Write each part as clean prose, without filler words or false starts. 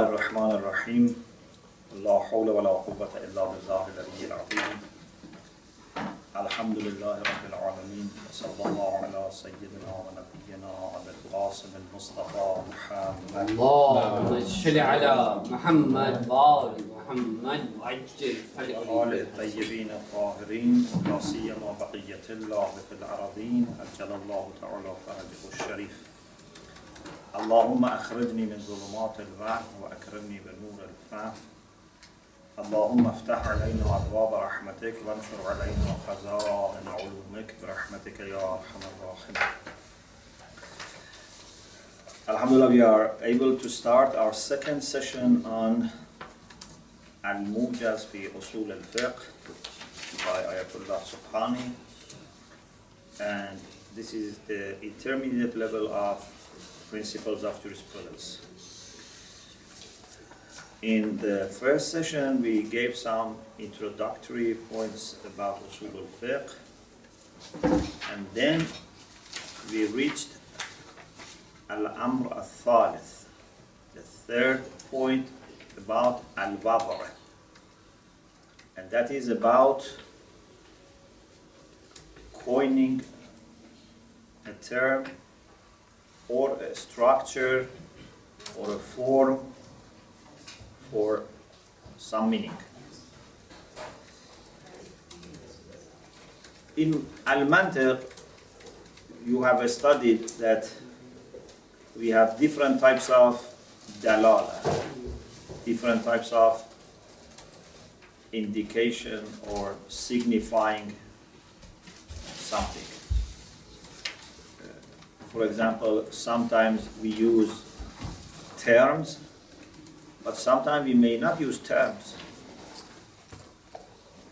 الرحمن الرحيم لا حول ولا قوة إلا بالله العلي العظيم الحمد لله رب العالمين وصلى الله على سيدنا ونبينا أبي القاسم المصطفى محمد اللهم صل على محمد وآل محمد وعجل وآل الطيبين الطاهرين لا سيما بقية الله في الأراضين عجل الله تعالى فرجه الشريف اللهم أخرجني من ظلمات الوهم وأكرمني بنور الفهم اللهم افتح علينا أبواب رحمتك وانشر علينا خزائن علومك برحمتك يا أرحم الراحمين. Alhamdulillah, we are able to start our second session on Al-Mujaz fi Usul al-Fiqh by Ayatollah Subhani, and this is the intermediate level of principles of jurisprudence. In the first session, we gave some introductory points about Usul al-Fiqh, and then we reached Al-Amr al-Thalith, the third point about al-Wada', and that is about coining a term or a structure or a form for some meaning. In Al-Mantiq, you have studied that we have different types of dalala, different types of indication or signifying something. For example, sometimes we use terms, but sometimes we may not use terms.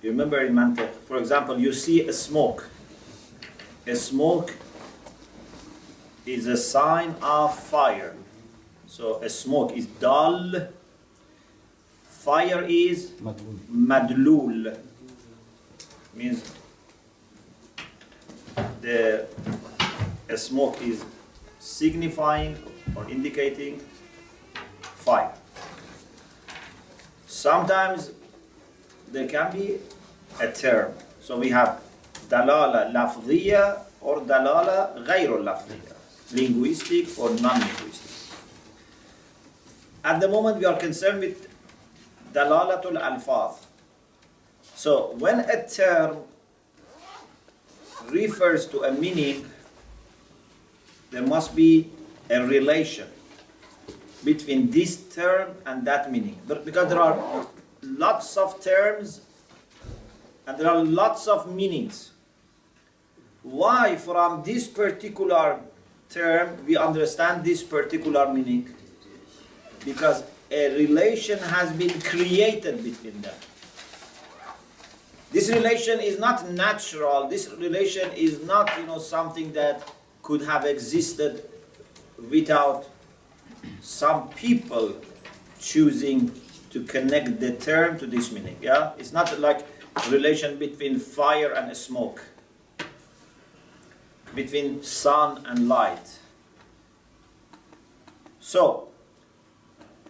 You remember in Mantiq, for example, you see a smoke. A smoke is a sign of fire. So a smoke is dal, fire is madlul. Means a smoke is signifying or indicating fire. Sometimes there can be a term. So we have dalala lafdhiya or dalala ghayru lafdhiya, linguistic or non-linguistic. At the moment we are concerned with dalalatul alfaz. So when a term refers to a meaning, there must be a relation between this term and that meaning. Because there are lots of terms and there are lots of meanings. Why from this particular term we understand this particular meaning? Because a relation has been created between them. This relation is not natural. This relation is not, something that could have existed without some people choosing to connect the term to this meaning. Yeah, it's not like a relation between fire and smoke, between sun and light. So,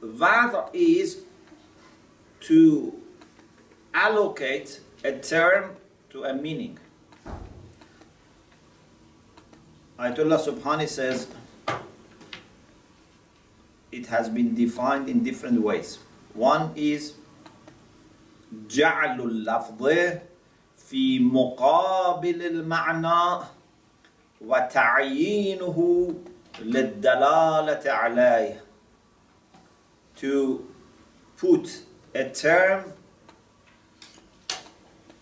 wada is to allocate a term to a meaning. Ayatollah Subhani says it has been defined in different ways. One is جعل اللفظ في مقابل المعنى وتعيينه للدلالة عليه. To put a term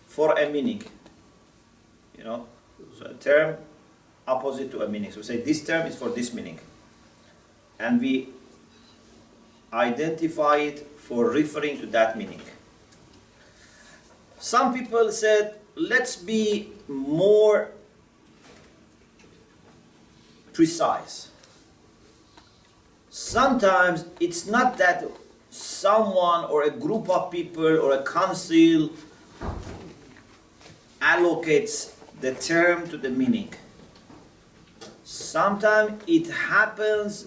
for a meaning. So a term opposite to a meaning. So we say this term is for this meaning. And we identify it for referring to that meaning. Some people said, let's be more precise. Sometimes it's not that someone or a group of people or a council allocates the term to the meaning. Sometimes it happens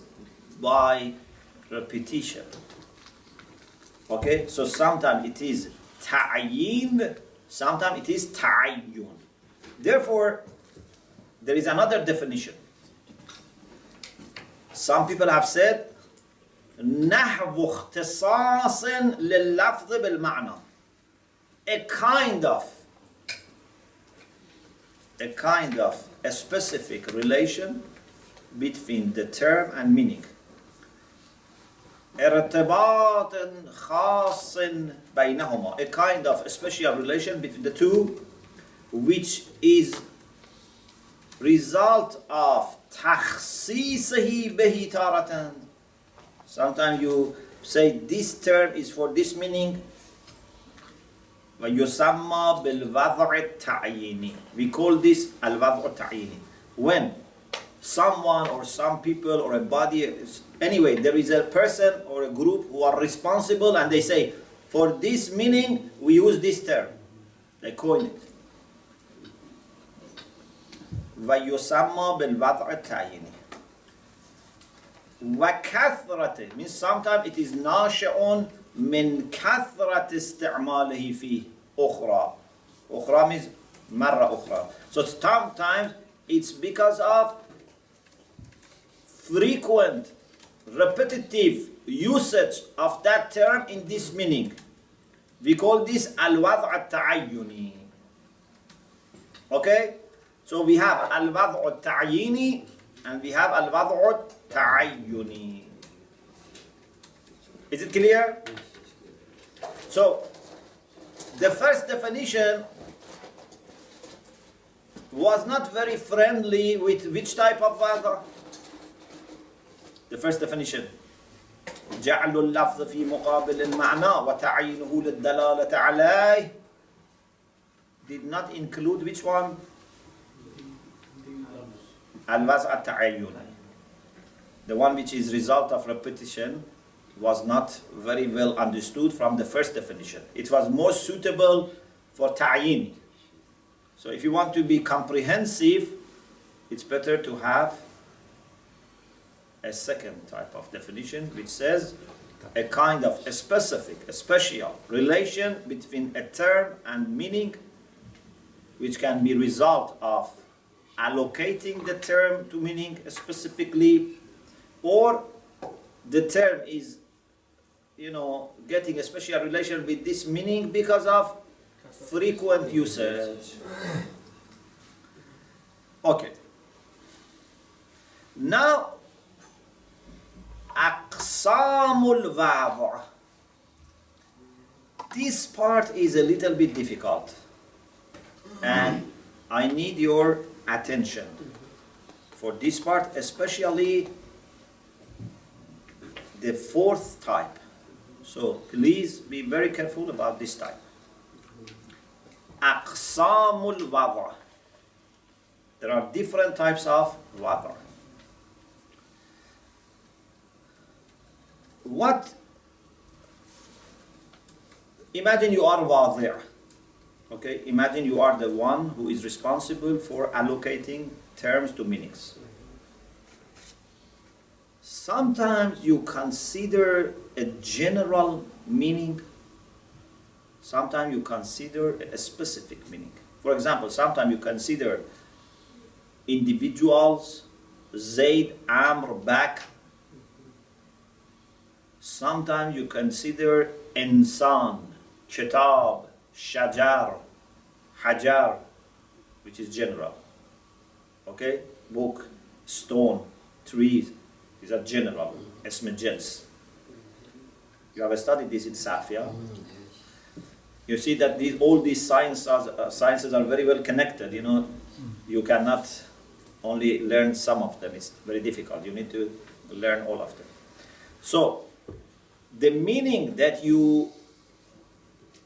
by repetition. Okay, so sometimes it is ta'yin, sometimes it is ta'ayyun. Therefore, there is another definition. Some people have said نحو اختصاص لللفظ بالمعنى, a kind of a specific relation between the term and meaning. ارتباط خاص بينهما, a kind of a special relation between the two, which is result of تخصيصه به تارة. Sometimes you say this term is for this meaning. ويسمى بالوضع التعييني. We call this الوضع التعييني. When someone or some people or a body, anyway, there is a person or a group who are responsible and they say, for this meaning, we use this term. They coin it. ويسمى بالوضع التعييني. وكثرة means sometimes it is ناشئ من كثرة استعماله فيه أخرى. أخرى means مرة أخرى. So sometimes it's because of frequent, repetitive usage of that term in this meaning. We call this الوضع التعيني. Okay? So we have الوضع التعييني and we have الوضع التعيني. Is it clear? So, the first definition was not very friendly with which type of وضع? The first definition. جعل اللفظ في مقابل المعنى وتعيينه للدلالة عليه did not include which one? الوضع التعيني. The one which is result of repetition was not very well understood from the first definition. It was more suitable for ta'yin. So if you want to be comprehensive, it's better to have a second type of definition which says a kind of a specific, a special relation between a term and meaning, which can be result of allocating the term to meaning specifically, or the term is getting a special relation with this meaning because of frequent usage. Okay. Now, أقسام الوضع. This part is a little bit difficult, and I need your attention for this part, especially the fourth type. So please be very careful about this type. أقسام الوضع. There are different types of وضع. Imagine you are واضع. Okay, imagine you are the one who is responsible for allocating terms to meanings. Sometimes you consider a general meaning. Sometimes you consider a specific meaning. For example, sometimes you consider individuals, Zayd, Amr, Bakr. Sometimes you consider insan, kitab, shajar, hajar, which is general. Okay? Book, stone, trees. These are general, اسم الجنس. You have studied this in Safia. You see that all these sciences are very well connected. You cannot only learn some of them. It's very difficult. You need to learn all of them. So, the meaning that you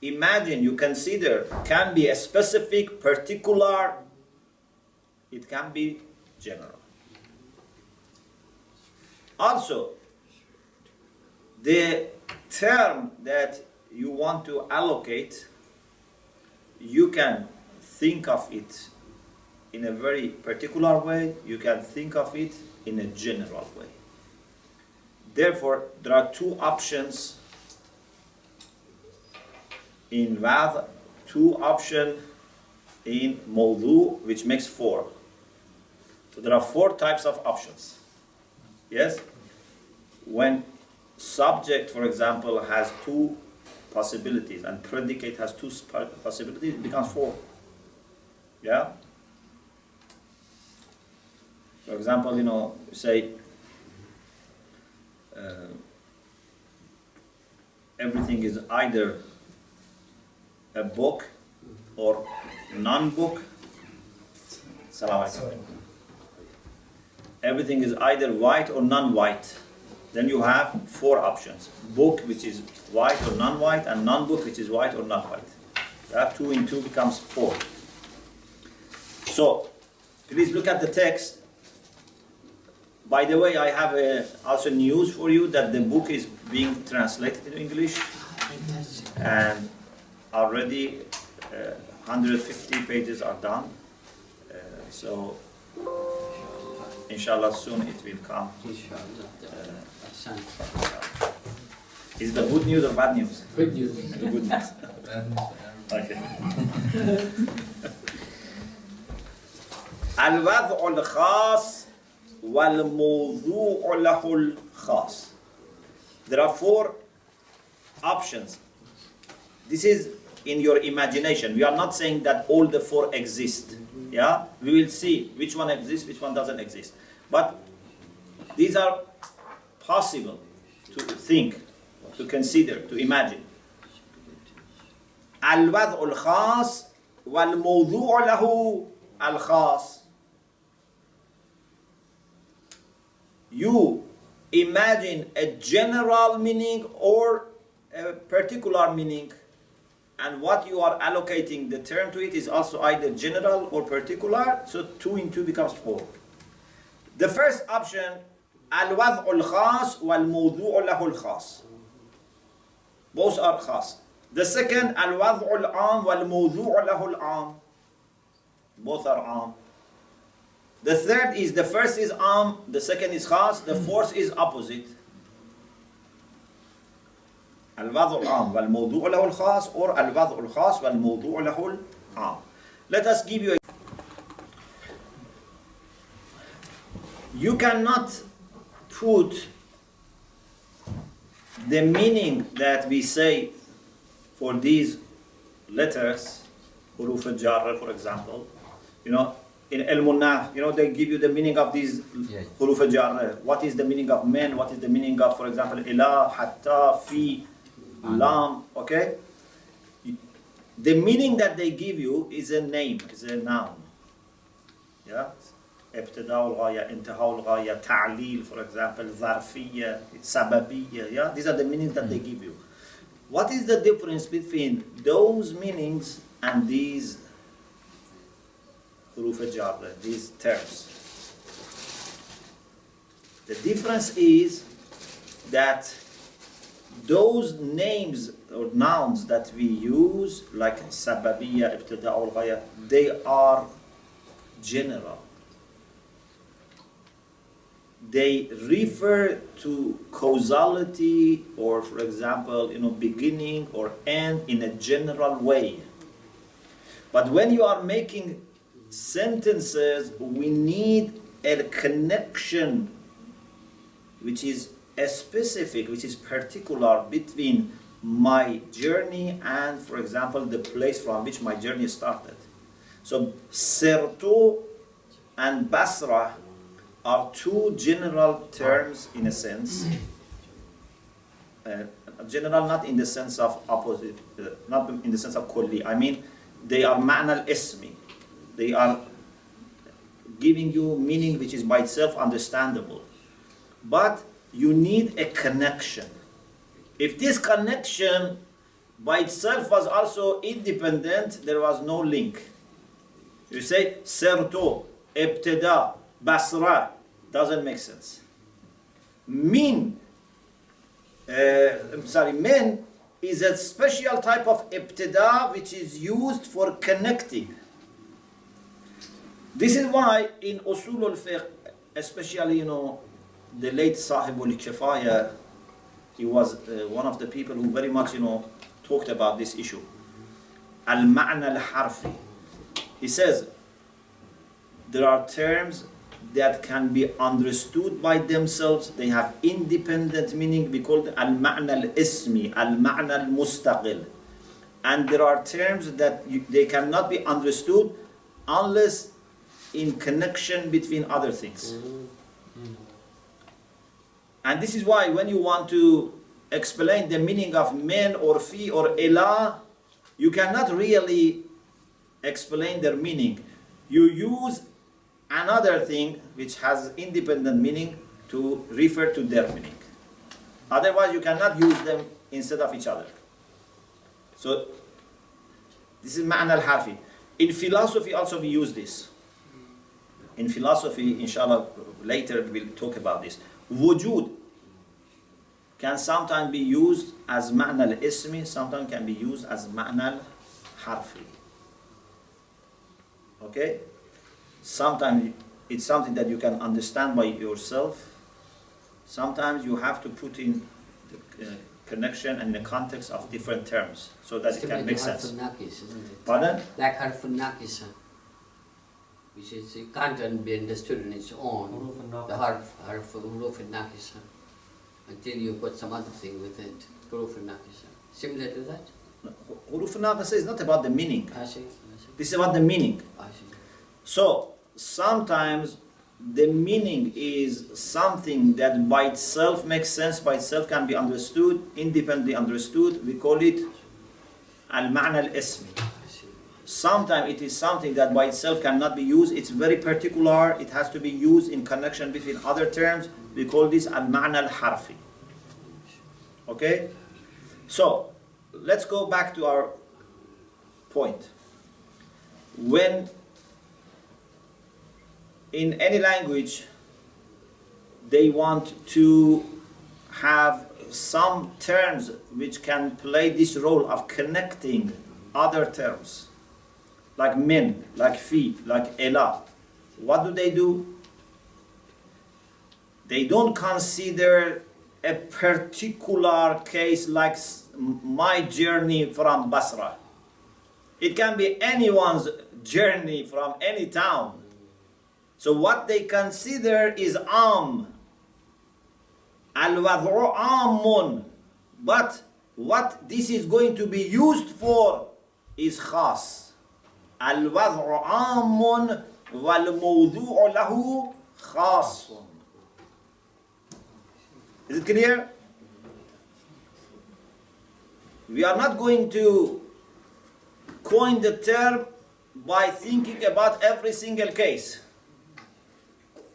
imagine, you consider, can be a specific, particular. It can be general. Also, the term that you want to allocate, you can think of it in a very particular way, you can think of it in a general way. Therefore, there are two options in Wad, 2 option in Mawdu, which makes 4. So there are 4 types of options. Yes? When subject, for example, has 2 possibilities and predicate has 2 possibilities, it becomes 4. Yeah? For example, say everything is either a book or non-book. Salaam alaikum. Everything is either white or non-white. Then you have 4 options. Book, which is white or non-white, and non-book, which is white or non-white. That 2 in 2 becomes 4. So, please look at the text. By the way, I have also news for you that the book is being translated in English, and already 150 pages are done. So, inshallah, soon it will come. Is the good news or bad news? Good news. The good news. Okay. الوضع الخاص والموضوع له الخاص. There are 4 options. This is in your imagination. We are not saying that all the 4 exist. Yeah? We will see which one exists, which one doesn't exist. But these are possible to think, to consider, to imagine. الوضع الخاص والموضوع له الخاص. You imagine a general meaning or a particular meaning, and what you are allocating the term to it is also either general or particular, so 2 in 2 becomes 4. The first option, الوضع الخاص والموضوع له الخاص. Both are khas. The second, الوضع العام والموضوع له العام. Both are عام. The third is, the first is am, the second is khas, the fourth is opposite. الوضع العام والموضوع له الخاص, or الوضع الخاص والموضوع له العام. Let us give you a... You cannot put the meaning that we say for these letters, huruf al-jar, for example, in al-munaf, they give you the meaning of these huruf al-jar. What is the meaning of men? What is the meaning of, for example, ilah, hatta, fi, lam, okay? The meaning that they give you is a name, is a noun. Yeah? ابتداء الغاية, انتهاء الغاية, تعليل, for example, ظرفية, سببية, yeah? These are the meanings that they give you. What is the difference between those meanings and these huruf al-jar, these terms? The difference is that those names or nouns that we use, like sababiyya, ibtida' al-ghaya, they are general. They refer to causality or, for example, beginning or end in a general way. But when you are making sentences, we need a connection which is specific, which is particular between my journey and, for example, the place from which my journey started. So, Sirtu and Basra are 2 general terms in a sense. General not in the sense of opposite, not in the sense of kulli. I mean, they are ma'na al-ismi. They are giving you meaning which is by itself understandable. But you need a connection. If this connection by itself was also independent, there was no link. You say, Sirtu, Ibtida, Basra, doesn't make sense. Men is a special type of ibtida which is used for connecting. This is why in Usul al-Fiqh, especially, the late Sahib al-Kifaya, he was one of the people who very much, talked about this issue. al-ma'na al-harfi. He says there are terms that can be understood by themselves. They have independent meaning. We call them al-ma'na al-ismi, al-ma'na al-mustaqil. And there are terms that they cannot be understood unless in connection between other things. And this is why when you want to explain the meaning of men or fi or ila, you cannot really explain their meaning. You use another thing which has independent meaning to refer to their meaning. Otherwise you cannot use them instead of each other. So this is ma'na al-harfi. In philosophy also we use this. In philosophy, inshallah, later we'll talk about this. Wujud can sometimes be used as ma'na al-ismi, sometimes can be used as ma'na al-harfi. Okay? Sometimes it's something that you can understand by yourself. Sometimes you have to put in the connection and the context of different terms so that it can make sense. Pardon? Like harfun naqis, which is it can't be understood on its own. The harf huruf naqis, until you put some other thing with it. Huruf naqis. Similar to that? Huruf naqis is not about the meaning. I see. This is about the meaning. I see. So sometimes the meaning is something that by itself makes sense, by itself can be understood, independently understood. We call it al-ma'na al-ismi. Sometimes it is something that by itself cannot be used. It's very particular. It has to be used in connection between other terms. We call this al-ma'na al-harfi. Okay? So, let's go back to our point. When in any language they want to have some terms which can play this role of connecting other terms, like min, like fi, like ela, what do? They don't consider a particular case like my journey from Basra. It can be anyone's journey from any town. So what they consider is am. Al-wad'u amun. But what this is going to be used for is khas. Al-wad'u amun wal-mawdu'u lahu khasun. Is it clear? We are not going to coin the term by thinking about every single case.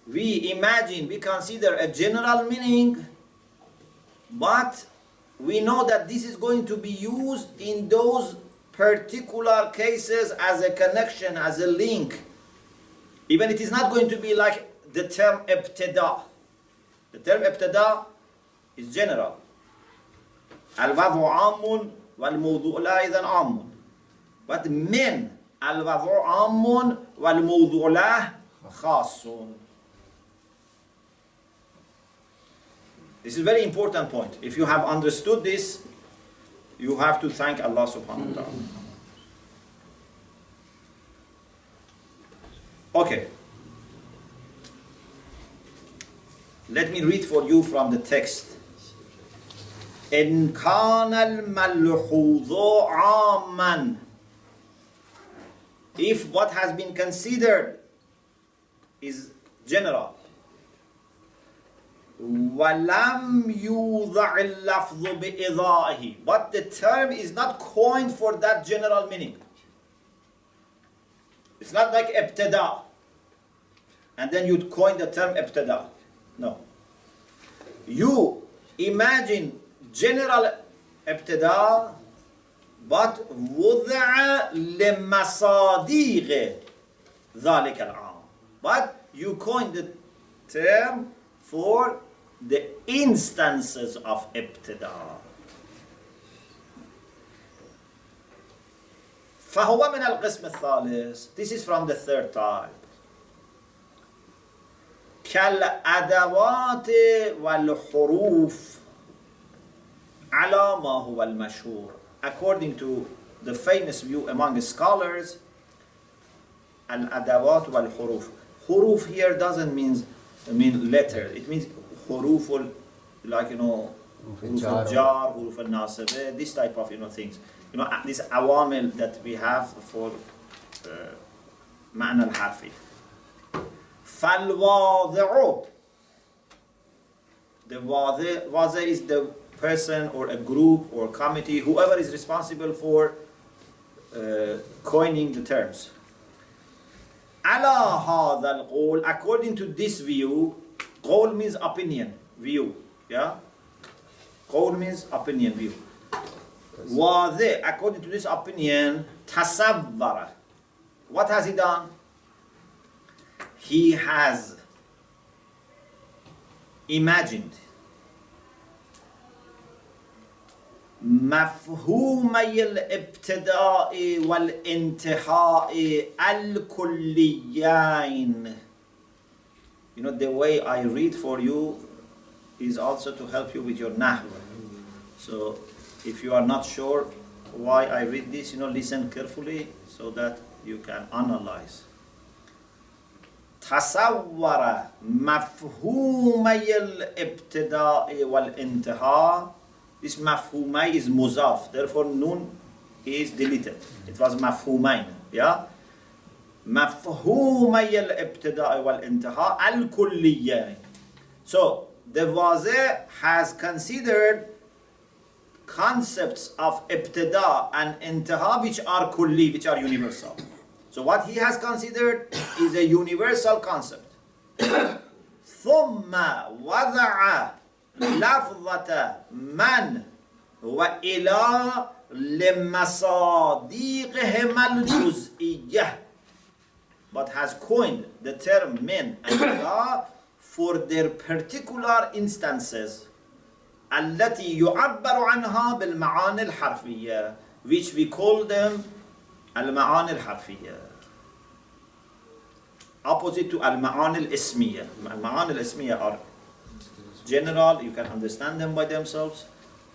We imagine, we consider a general meaning, but we know that this is going to be used in those particular cases as a connection, as a link. Even it is not going to be like the term ibtida. The term ibtida is general. Al-wad'u amun wal-mawdu'u la idhan amun. But min, al-wad'u amun wal-mawdu'u la khasun. This is a very important point. If you have understood this, you have to thank Allah subhanahu wa ta'ala. Okay. Let me read for you from the text. إن كان الملحوظ عاما. If what has been considered is general, وَلَمْ يُوضَعِ اللَّفْظُ بِإِضَائِهِ, but the term is not coined for that general meaning. It's not like ibtada, and then you'd coin the term ibtada. No. You imagine general ibtada, but وُضَعَ لِمَصَادِيغِ ذَلِكَ الْعَامِ. But you coin the term for the instances of ibtida. فهو من القسم الثالث. This is from the third type. كالأدوات والحروف على ما هو المشهور. According to the famous view among scholars, al-adawat wal-huruf. Huruf here doesn't mean letter. It means huruful, like huruf al-jar, huruf al-nasibah, this type of things. This awamil that we have for ma'na al-harfi. Fal-wadi'u. The wadi' is the person or a group or committee, whoever is responsible for coining the terms. Ala hadha al-qawl, according to this view, qawl means opinion, view. Yeah? Qawl means opinion, view. Wadi', according to this opinion, tasawwara. What has he done? He has imagined مفهومي الابتداء والانتهاء الكليين. The way I read for you is also to help you with your nahw. So if you are not sure why I read this, listen carefully so that you can analyze. تصور مفهومي الابتداء والانتهاء. This mafhumay is muzaf, therefore nun is deleted. It was mafhumayn. Yeah? Mafhumay al-ibtida' wal-intiha al-kulliyayn. So the wazi' has considered concepts of ibtida' and intiha which are kulli, which are universal. So what he has considered is a universal concept. ثم وضع لفظة من وإلى لمصادقهم الجزئية, but has coined the term min and ila for their particular instances التي يعبر عنها بالمعاني الحرفية, which we call them المعاني الحرفية, opposite to المعاني الاسمية. المعاني الاسمية are general, you can understand them by themselves,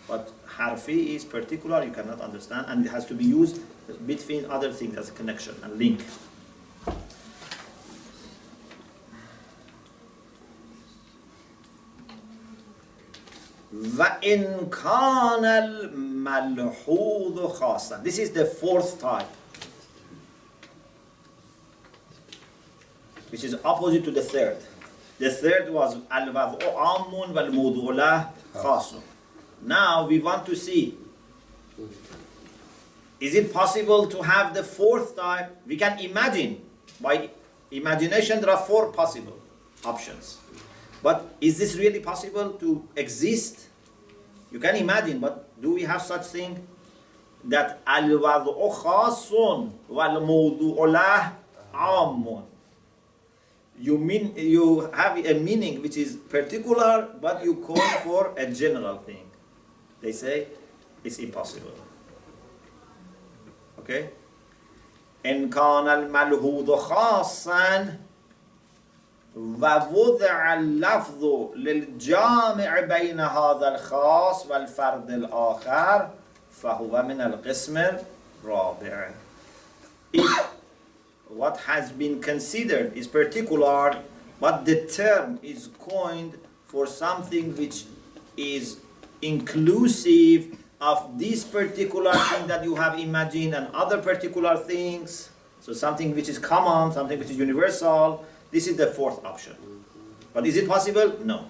but harfi is particular, you cannot understand, and it has to be used between other things as a connection and link. وَإِنْ كَانَ الْمَلْحُوظُ خَاصًا. This is the fourth type, which is opposite to the third. The third was al-wad'u amun wal-mawdu'u lahu khasun. Now we want to see, is it possible to have the fourth type? We can imagine. By imagination there are four possible options. But is this really possible to exist? You can imagine, but do we have such thing? That al-wad'u khasun wal-mawdu'u lahu amun. You have a meaning which is particular, but you call for a general thing. They say it's impossible. Okay? إن كان الملحوظ خاصا ووضع اللفظ للجامع بين هذا الخاص والفرد الآخر فهو من القسم الرابع. If what has been considered is particular, but the term is coined for something which is inclusive of this particular thing that you have imagined and other particular things, so something which is common, something which is universal, this is the fourth option. But is it possible? No.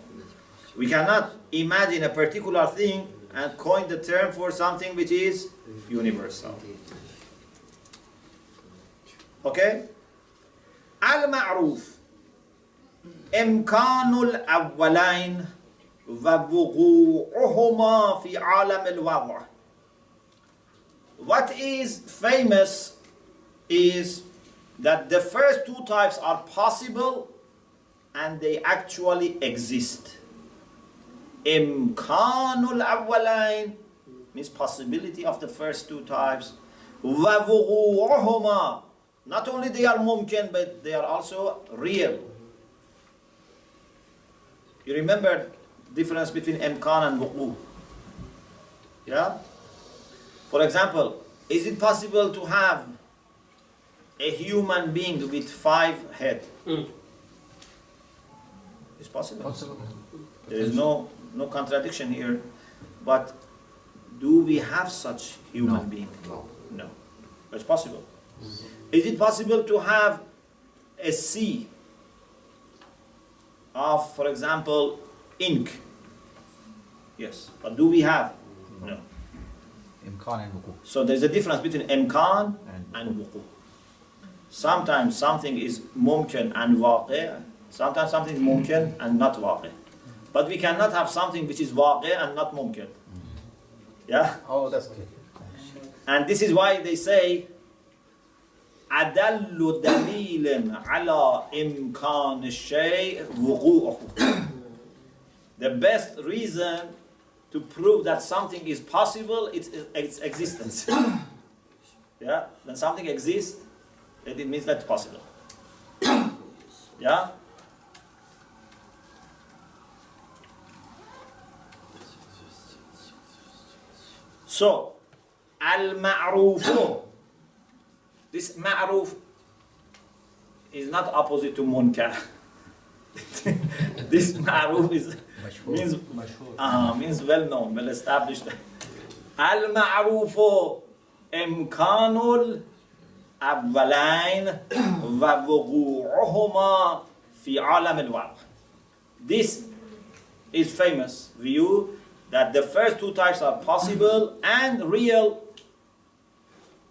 We cannot imagine a particular thing and coin the term for something which is universal. Okay? Al-ma'ruf imkanul awwalain wa wuqu'uhuma fi alam al-wad'. What is famous is that the first two types are possible and they actually exist. Imkanul awwalain means possibility of the first two types. Wa wuqu'uhuma, not only they are mumkin, but they are also real. You remember difference between imkan and wuqu'? Yeah? For example, Is it possible to have a human being with 5 heads? It's possible. There is no contradiction here. But do we have such human being? No. It's possible. Is it possible to have a sea of, for example, ink? Yes. But do we have? No. So there's a difference between imkan and wuqu. Sometimes something is mumkin and waqi'. Sometimes something is mumkin and not waqi'. But we cannot have something which is waqi' and not mumkin. Yeah? Oh, that's clear. And this is why they say أدل دليل على إمكان الشيء وقوعه. The best reason to prove that something is possible is its existence. Yeah? When something exists, it means that it's possible. Yeah? So, al-ma'rufu. This ma'ruf is not opposite to munkar. This ma'ruf means well known, well established. Al-ma'rufu imkanul awwalain wa wuqu'uhuma fi alam al-waqt. This is famous view that the first 2 types are possible and real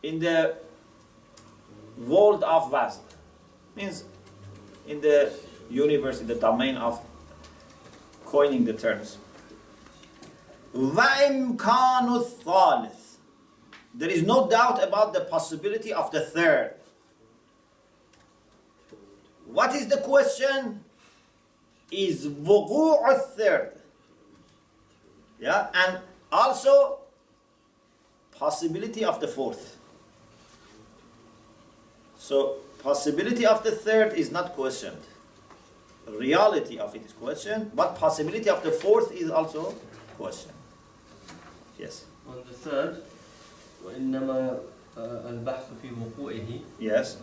in the world of vast. Means in the universe, in the domain of coining the terms. وَإِمْكَانُ الثَّالِثِ. There is no doubt about the possibility of the third. What is the question? Is وقوع الثird. Yeah, and also possibility of the fourth. So possibility of the third is not questioned. Reality of it is questioned, but possibility of the fourth is also questioned. Yes. On the third, وإنما البحث في وقوعه. Yes.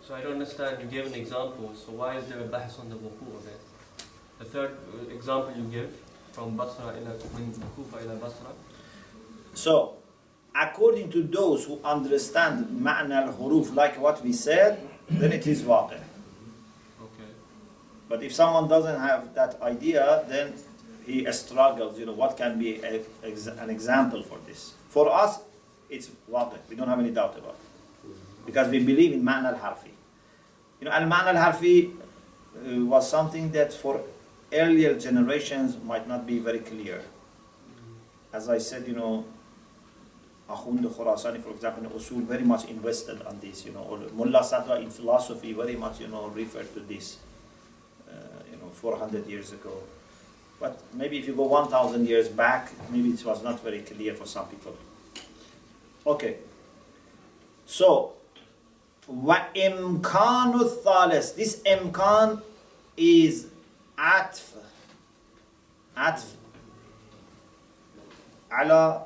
So I don't understand. You gave an example. So why is there a bahs on the wuqu' of it? The third example you give from Basra ila Kufa ila Basra. So, according to those who understand ma'na al-huruf like what we said, then it is waqi'. Okay. But if someone doesn't have that idea, then he struggles. What can be an example for this? For us, it's waqi'. We don't have any doubt about it. Because we believe in ma'na al-harfi. Al-ma'na al-harfi was something that for earlier generations might not be very clear. As I said, Akhund Khurasani, for example, in Usul, very much invested on this, or Mullah Sadra in philosophy very much, referred to this, 400 years ago. But maybe if you go 1,000 years back, maybe it was not very clear for some people. Okay. So, وَإِمْكَانُ الثَّالِثِ. This imkan is atf ala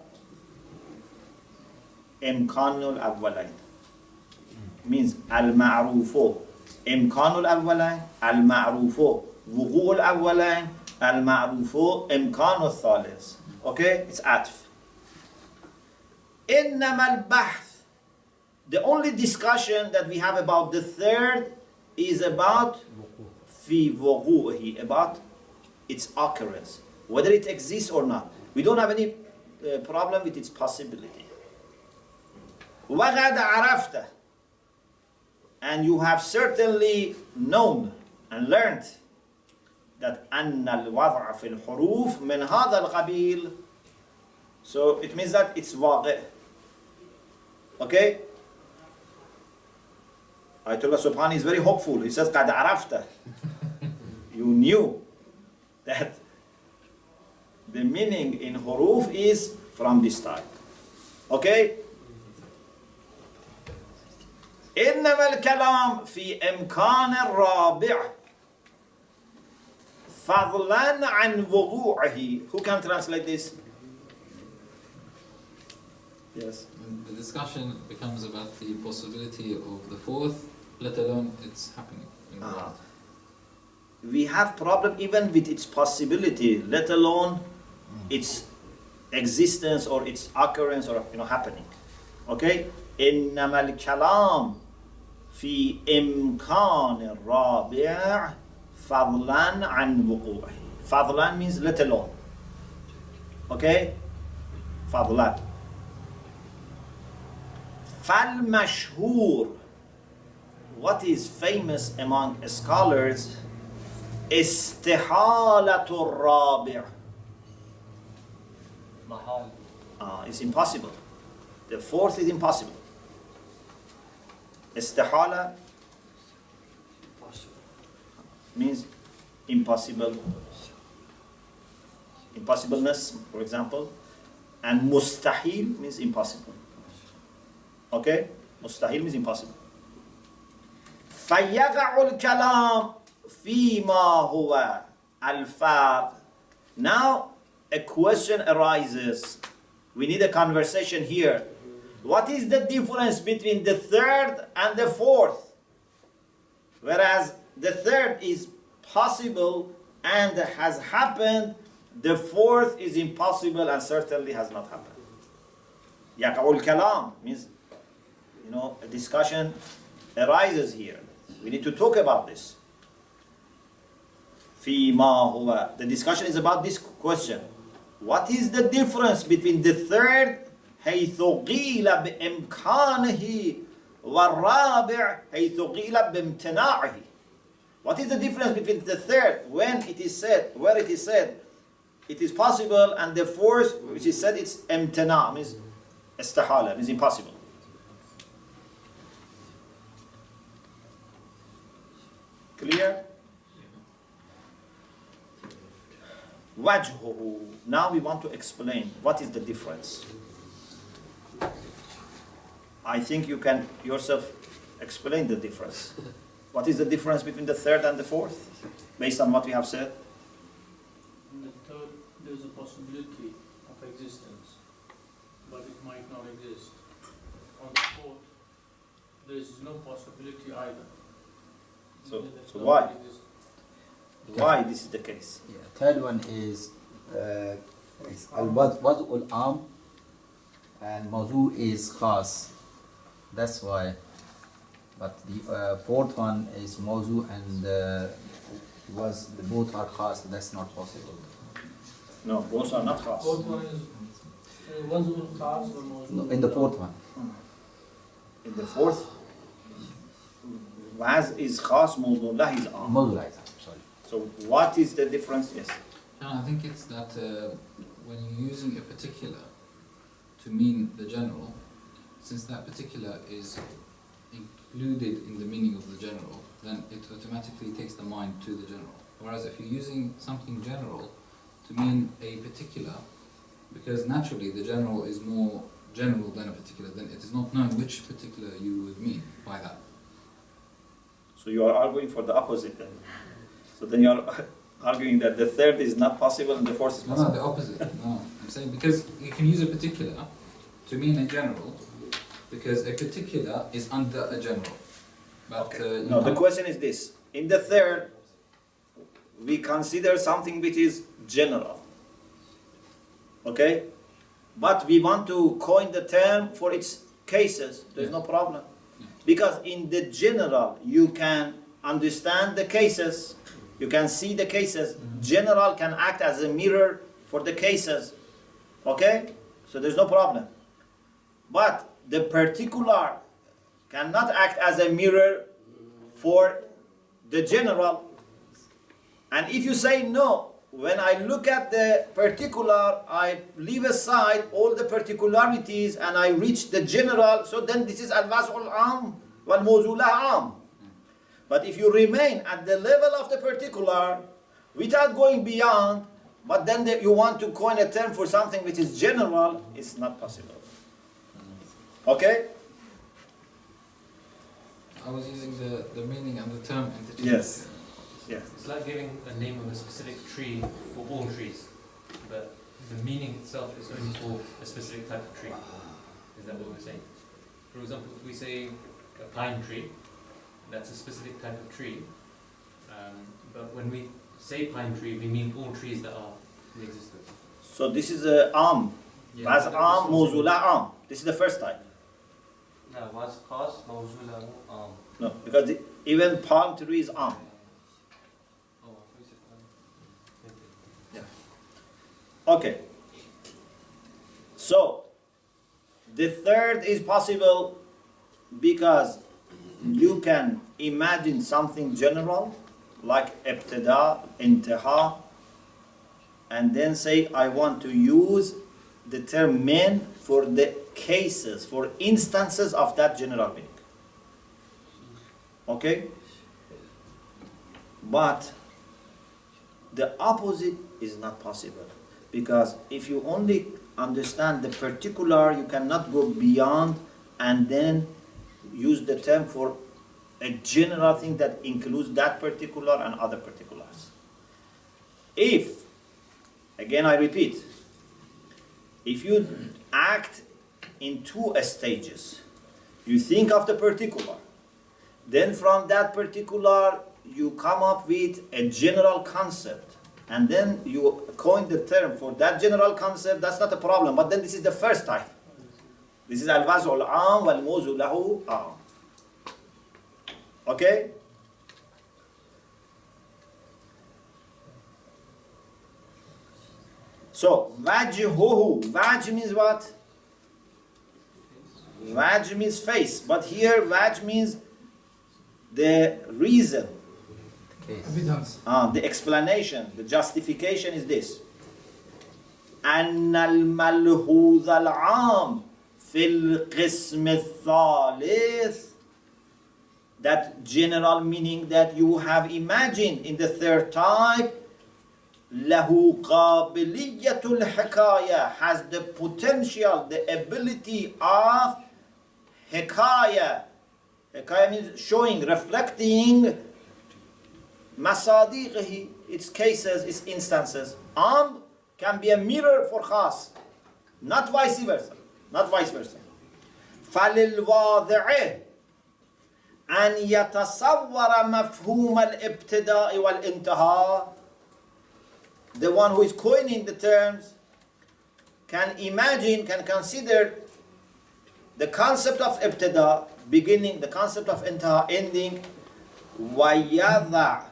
imkanul awwalain. Means al-ma'rufu imkanul awwalain, al-ma'rufu wuqu'ul awwalain, al-ma'rufu imkanul thalith. Okay, it's atf. Innama al-bahth. The only discussion that we have about the third is about fi wuqu'uhi, about its occurrence, whether it exists or not. We don't have any problem with its possibility. وَقَدْ عَرَفْتَ. And you have certainly known and learned that أَنَّ الْوَضْعَ فِي الْحُرُوفِ مِنْ هَذَا الْقَبِيلِ. So it means that it's waqi'. Okay? Ayatollah Subhani is very hopeful. He says, قَدْ عَرَفْتَ. You knew that the meaning in huruf is from this type. Okay? إنما الكلام في إمكان الرابع فضلا عن وقوعه. Who can translate this? Yes. And the discussion becomes about the possibility of the fourth, let alone it's happening in the world. We have problem even with its possibility, let alone its existence or its occurrence or happening. Okay? إنما الكلام في إمكان الرابع فضلا عن وقوعه. فضلا means let alone. Okay? فضلا. فالمشهور, what is famous among scholars, استحالة الرابع. Mahal. It's impossible. The fourth is impossible. Istihala means impossible, impossibleness, for example, and mustahil means impossible. Okay? Mustahil means impossible. فيقع الكلام فيما هو الفرق. Now a question arises. We need a conversation here. What is the difference between the third and the fourth? Whereas the third is possible and has happened, the fourth is impossible and certainly has not happened. يقع الكلام means, a discussion arises here. We need to talk about this. فيما هو. The discussion is about this question. What is the difference between the third حيث قيل بإمكانه والرابع حيث قيل بامتناعه? What is the difference between the third when it is said, where it is said it is possible, and the fourth which is said it's امتناع, means استحالة, means impossible? Clear? وجهه. Now we want to explain what is the difference. I think you can yourself explain the difference. What is the difference between the third and the fourth, based on what we have said? In the third, there is a possibility of existence, but it might not exist. On the fourth, there is no possibility either. So It why? doesn't exist. Why this is the case? Yeah. Third one is al-wad'u al-am, and mawzu is khas. That's why. But the fourth one is mawzu and the both are khas. That's not possible. No, both are not khas. Fourth one is wazul khas or mawzul. No, in the fourth one. In the fourth, Waz is khas, mawdullah is am. Mawzu, sorry. So what is the difference? Yes. I think it's that when you're using a particular to mean the general, since that particular is included in the meaning of the general, then it automatically takes the mind to the general. Whereas if you're using something general to mean a particular, because naturally the general is more general than a particular, then it is not known which particular you would mean by that. So you are arguing for the opposite then. So then you are arguing that the third is not possible and the fourth is No, possible. the opposite. No, I'm saying because you can use a particular to mean a general, because a particular is under a general. But Okay. No, the question is this. In the third, we consider something which is general. Okay? But we want to coin the term for its cases. There's no problem. Because in the general, you can understand the cases. You can see the cases. General can act as a mirror for the cases. Okay? So there's no problem. But the particular cannot act as a mirror for the general. And if you say no, when I look at the particular, I leave aside all the particularities and I reach the general, so then this is al-was'ul am wal-mawzula am. But if you remain at the level of the particular without going beyond, but then you want to coin a term for something which is general, it's not possible. Okay? I was using the meaning and the term interchangeably. Yes. Yes. It's like giving a name of a specific tree for all trees, but the meaning itself is only for a specific type of tree. Is that what we're saying? For example, if we say a pine tree, that's a specific type of tree. But when we say pine tree, we mean all trees that are in existence. So this is a am. Yeah, As but am, mawzula am. This is the first type. لا was خاص موصول له عام. No, because even palm tree is am. Oh, I thought you said pine. Okay. So the third is possible because you can imagine something general like ibtida, intiha, and then say I want to use the term min for the cases, for instances of that general meaning. Okay? But the opposite is not possible, because if you only understand the particular, you cannot go beyond and then use the term for a general thing that includes that particular and other particulars. If, again I repeat, if you act in two stages, you think of the particular, then from that particular you come up with a general concept, and then you coin the term for that general concept, that's not a problem. But then this is the first type. This is al-waz'u al-'am wal-mawzu lahu 'am. Okay? So, wajhuhu. Wajh means what? Wajh means face. But here, wajh means the reason. Evidence. The explanation, the justification is this. أن الملحوظ العام في القسم الثالث, that general meaning that you have imagined in the third type, له قابلية الحكاية, has the potential, the ability of hikaya. Hikaya means showing, reflecting masadiqihi, its cases, its instances. Can be a mirror for khas, not vice versa. Not vice versa. فَلِلْوَاضِعِ أَنْ يَتَصَوَّرَ مَفْهُومَ الْإِبْتِدَاءِ وَالْإِنْتِهَاءِ. The one who is coining the terms can imagine, can consider the concept of ibtida, beginning, the concept of intiha, ending, وَيَضَعْ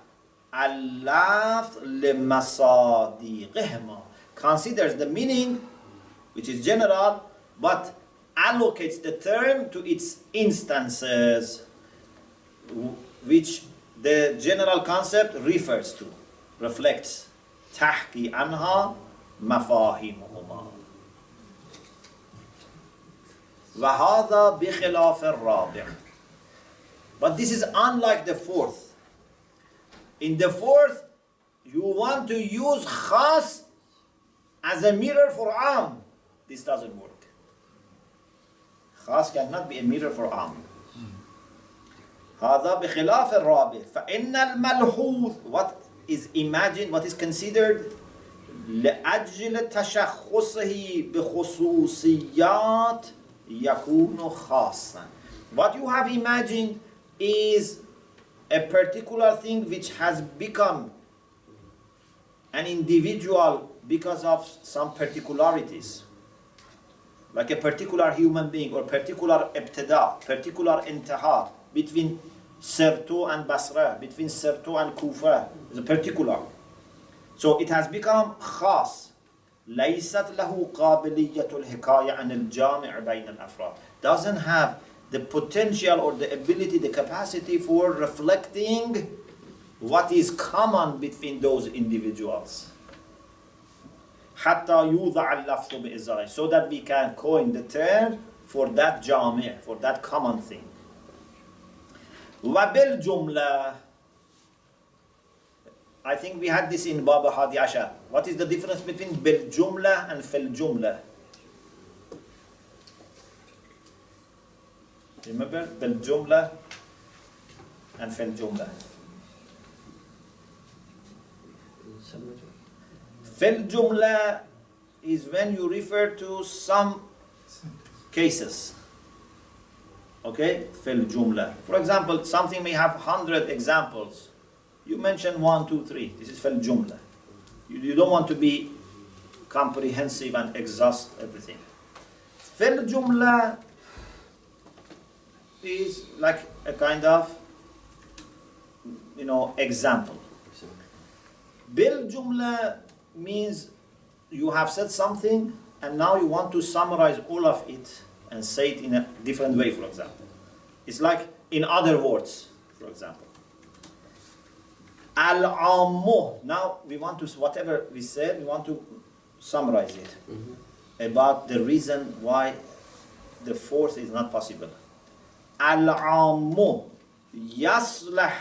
اللَّفْظ لِمَصَادِقِهِمَا, considers the meaning, which is general, but allocates the term to its instances, which the general concept refers to, reflects. تحكي عنها مفاهيمهما. وهذا بخلاف الرابع. But this is unlike the fourth. In the fourth, you want to use khas as a mirror for am. This doesn't work. Khas cannot be a mirror for am. هذا بخلاف الرابع. فإن الملحوظ, what is imagined, what is considered, لأجل تشخصه بخصوصيات يكون خاصا. What you have imagined is a particular thing which has become an individual because of some particularities, like a particular human being or particular ibtida, particular intiha between Sirtu and Basra, between Sirtu and Kufa, is a particular. So it has become khas. ليست له قابلية الحكاية عن الجامع بين الأفراد. Doesn't have the potential or the ability, the capacity for reflecting what is common between those individuals. حتى يوضع اللفظ بإزاي, so that we can coin the term for that jami', for that common thing. وبالجملة, I think we had this in Bab Hadi Ashar. What is the difference between بالجملة and فالجملة? Remember بالجملة and فالجملة. فالجملة is when you refer to some cases. Okay, fil jumla. For example, something may have 100 examples. You mention 1, 2, 3. This is fil jumla. You don't want to be comprehensive and exhaust everything. Fil jumla is like a kind of, example. Bil jumla means you have said something and now you want to summarize all of it and say it in a different way, for example. It's like in other words, for example. Al-ammu. Now we want to, whatever we said, we want to summarize it about the reason why the fourth is not possible. Al-ammu yaslah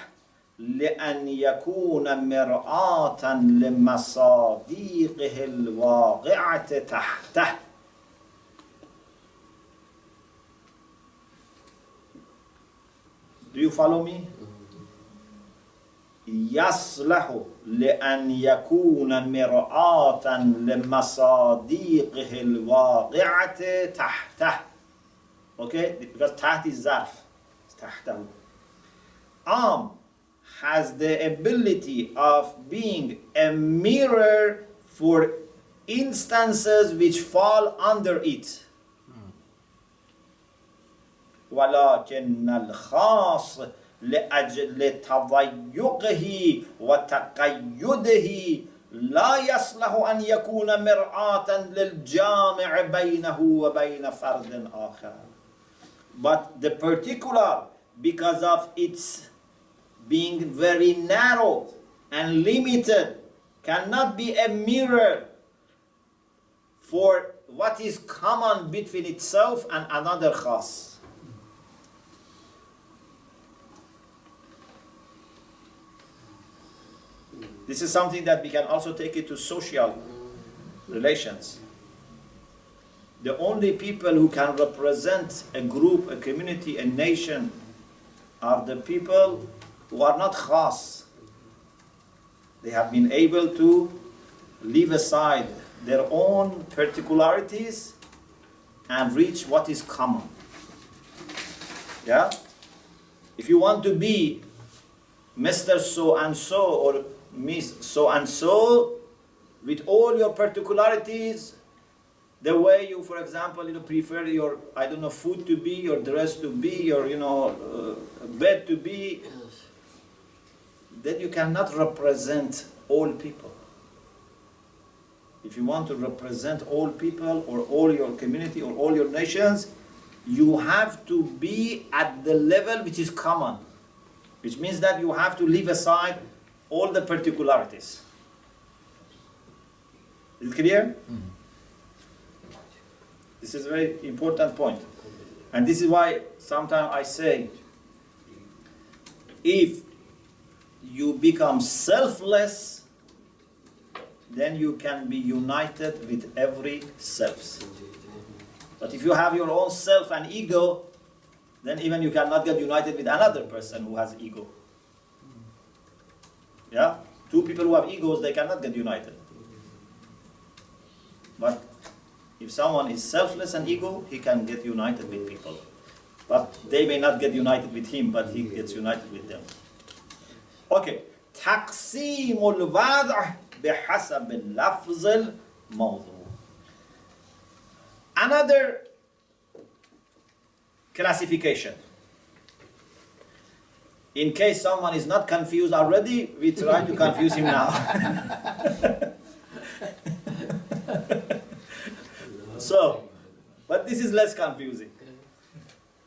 لأن يكون مرآة لمصادقه الواقعة تحته. Do you follow me? يصلح لأن يكون مرآة لمصادقه الواقعة تحته. Okay? Because تحت is ظرف. تحته. Has the ability of being a mirror for instances which fall under it. ولكن الخاص لأجل تضيقه وتقيده لا يصلح أن يكون مرآة للجامع بينه وبين فرد آخر. But the particular, because of its being very narrow and limited, cannot be a mirror for what is common between itself and another khas. This is something that we can also take it to social relations. The only people who can represent a group, a community, a nation are the people who are not khas. They have been able to leave aside their own particularities and reach what is common. Yeah? If you want to be Mr. So-and-so or Miss So-and-so with all your particularities, the way you, for example, prefer your, food to be, your dress to be, your, bed to be, then you cannot represent all people. If you want to represent all people or all your community or all your nations, you have to be at the level which is common, which means that you have to leave aside all the particularities. Is it clear? This is a very important point. And this is why sometimes I say, if you become selfless, then you can be united with every self. But if you have your own self and ego, then even you cannot get united with another person who has ego. Yeah? Two people who have egos, they cannot get united. But if someone is selfless and ego, he can get united with people. But they may not get united with him, but he gets united with them. Okay. تقسيم الوضع بحسب اللفظ الموضوع. Another classification. In case someone is not confused already, we try to confuse him now. So, but this is less confusing.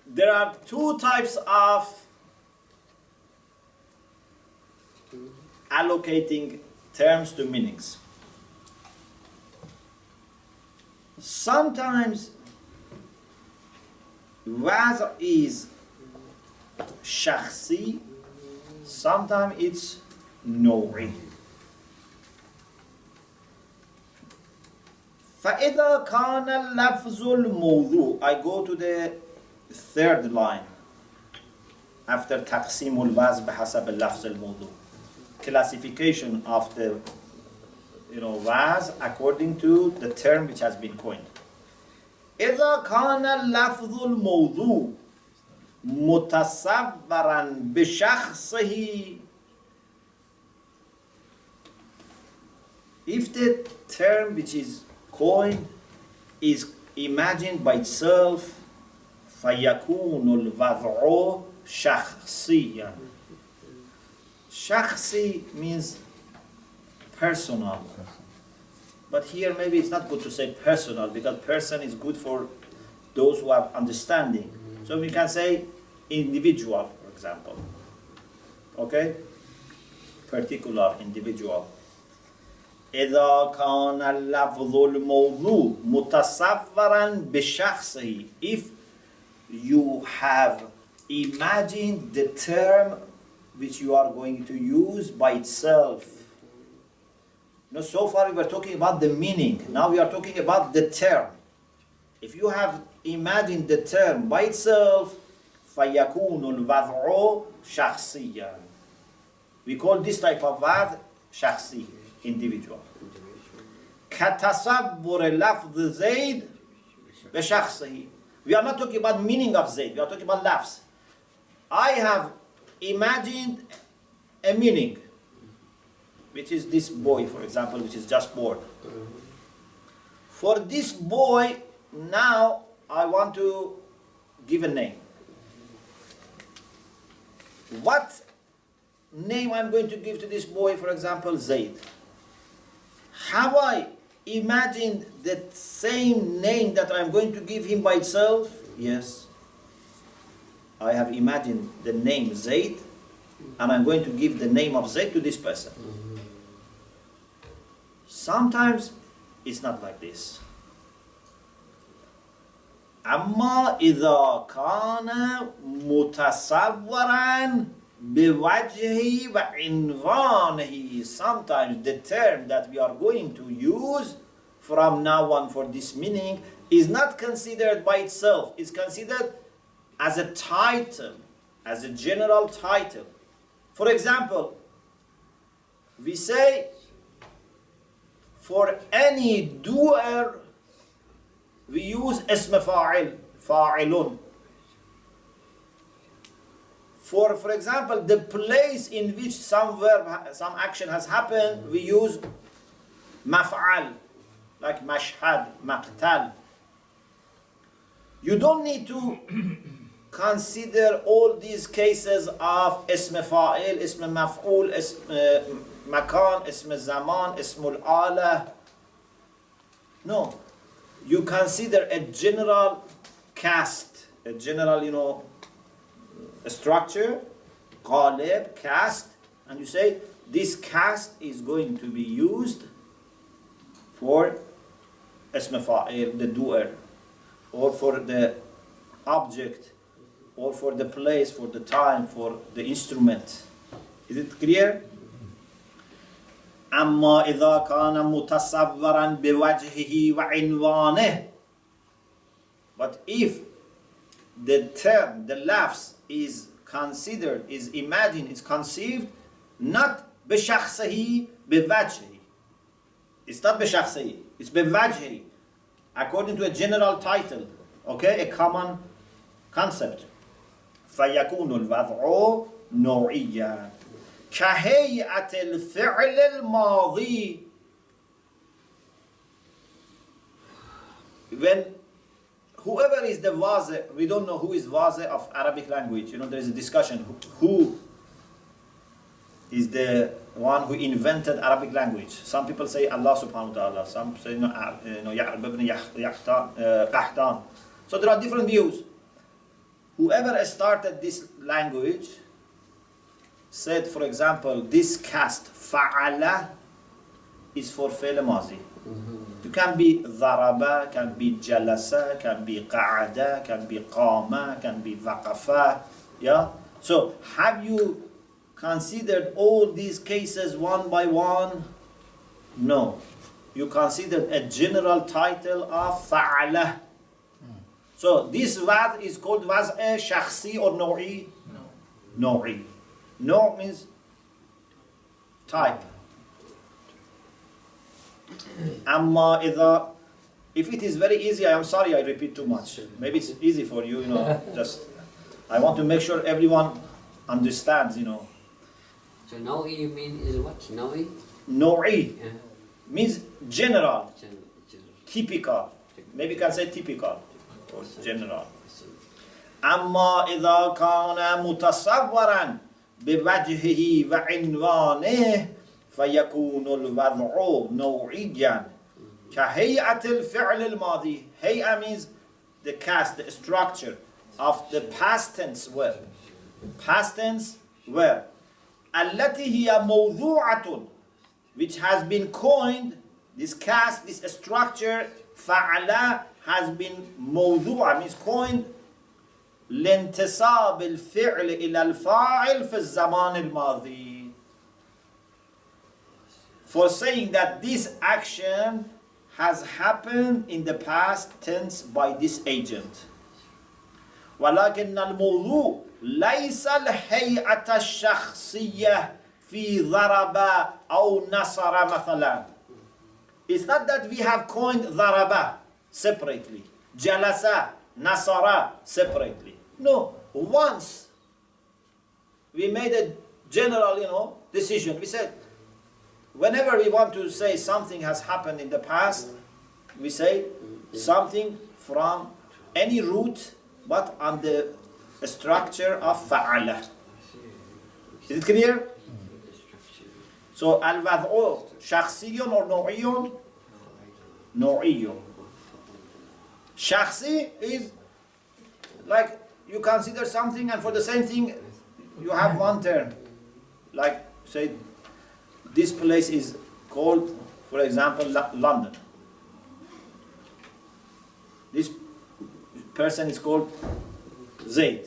There are two types of allocating terms to meanings. Sometimes waz is shakhsi, sometimes it's nawi. فإذا كان اللفظ الموضوع, I go to the third line after تقسيم الوز بحسب اللفظ الموضوع, classification of the was according to the term which has been coined. إذا كان اللفظ الموضوع متصورا بشخصه, if the term which is coined is imagined by itself, فيكون الوضع شخصيا. Shakhsi means personal. But here maybe it's not good to say personal, because person is good for those who have understanding. So we can say individual, for example. Okay? Particular, individual. إذا كان اللفظ الموضوع متصورا بشخصه, if you have imagined the term which you are going to use by itself. So far we were talking about the meaning. Now we are talking about the term. If you have imagined the term by itself, فَيَكُونُ الْوَضْعُ شَخْصِيًّا. We call this type of word shakhsi, individual. كَتَصَبُّرِ لَفْظِ زَيْدٍ بِشَخْصِهِ. We are not talking about meaning of Zayd, we are talking about lafz. I have imagined a meaning, which is this boy, for example, which is just born. For this boy, now I want to give a name. What name I'm going to give to this boy, for example, Zayd? Have I imagined the same name that I'm going to give him by itself? Yes. I have imagined the name Zayd, and I'm going to give the name of Zayd to this person. Sometimes it's not like this. أما إذا كان متصورا بوجهه وعنوانه. Sometimes the term that we are going to use from now on for this meaning is not considered by itself. It's considered as a title, as a general title. For example, we say for any doer we use اسم فاعل, فاعلون. For example, the place in which some verb, some action has happened, we use maf'al, like mashhad, maqtal. You don't need to consider all these cases of اسم فاعل, اسم مفعول, اسم مكان, اسم زمان, اسم الآلة. No. You consider a general cast, a general, a structure, qalib, cast, and you say this cast is going to be used for ism fa'il, the doer, or for the object, or for the place, for the time, for the instrument. Is it clear? أما إذا كان متصورا بوجهه وعنوانه. But if the term, the lafz is considered, is imagined, is conceived, not بشخصه بوجهه. It's not بشخصه, it's بوجهه, according to a general title, okay, a common concept. فيكون الوضع نوعيا. كهيئة الفعل الماضي. When whoever is the wazi, we don't know who is wazi of Arabic language. There is a discussion who is the one who invented Arabic language. Some people say Allah subhanahu wa ta'ala. Some say Ya'rib ibn Qahtan. So there are different views. Whoever started this language said, for example, this cast fa'ala is for fi'l mazi. It can be dharaba, can be jalasa, can be qa'ada, can be qama, can be waqafa. Yeah? So have you considered all these cases one by one? No. You considered a general title of fa'ala. So this waz is called waz'a shakhsi or naw'i? No. Naw'i. No means type. أما إذا If it is very easy, I am sorry I repeat too much. Maybe it's easy for you, just I want to make sure everyone understands, So nawi you mean is what? Nawi? No'i Yeah. means general, General. typical. Maybe you can say typical or general. أما إذا كان متصورا بوجهه وعنوانه فيكون الوضع نوعيا كهيئة الفعل الماضي. هيئة means the cast, the structure of the past tense verb. Past tense verb. التي هي موضوعة, which has been coined, this cast, this structure, فعل has been موضوعة, means coined لانتصاب الفعل إلى الفاعل في الزمان الماضي. For saying that this action has happened in the past tense by this agent. ولكن الموضوع ليس الهيئة الشخصية في ضرب أو نصر مثلا. It's not that we have coined ضرب separately, جلس, نصر separately. No, once we made a general, decision. We said, whenever we want to say something has happened in the past, we say something from any root, but on the structure of fa'ala. Is it clear? So, al-wad'u shakhsiyun or naw'iyun? Naw'iyun. Shakhsi is like you consider something, and for the same thing you have one term. Like, say, this place is called, for example, London. This person is called Zayd.